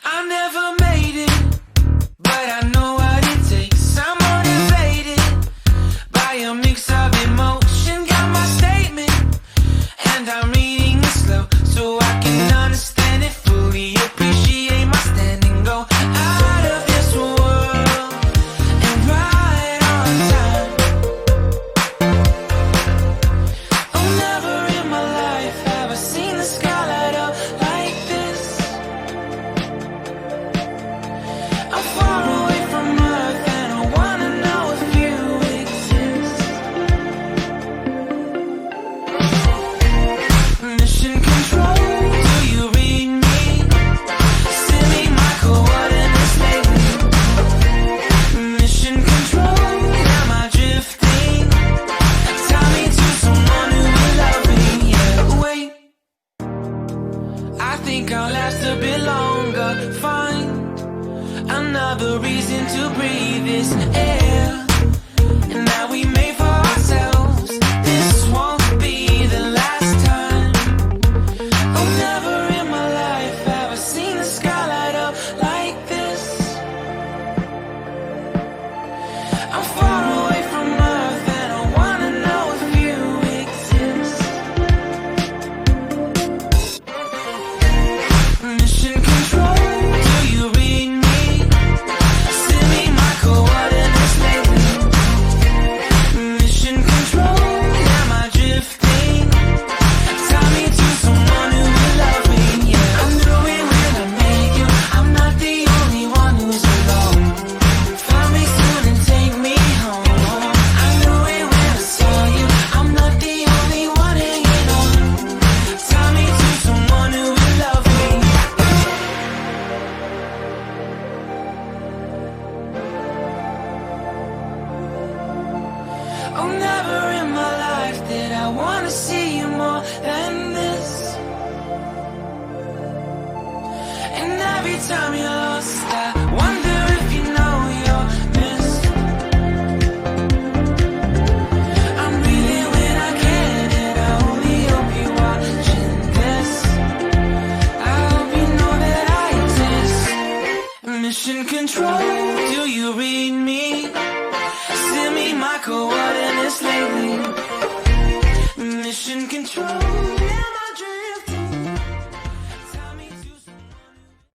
I never made it, but I know what it takes. I'm motivated by a mix of emotion. Got my statement, and I'm reading it slow so I can understand it fully. Appreciate my standing, go out of this world and right on time. Oh, never in my life have I seen the sky light up like this. I'm far away from Earth and I wanna know if you exist. Mission control, do you read me? Send me my coordinates lately. Mission control, am I drifting? Tie me to someone who will love me. Yeah, wait, I think I'll last a bit longer. Find another reason to breathe this air, and that we made for ourselves. This won't be the last time. Oh, never in my life have I seen the sky light up like this. I'm far away from Earth and I wanna know if you exist. Mission control, do you read me? Send me my coordinates lately. Mission control, am I drifting? Tie me to someone who will love me. Yeah, I knew it when I met you. I'm not the only one who's alone. Find me soon and take me home. I knew it when I saw you. I'm not the only one hanging on. Tie me to someone who will love me. Oh, never in my life did I wanna see you more than this. And every time you're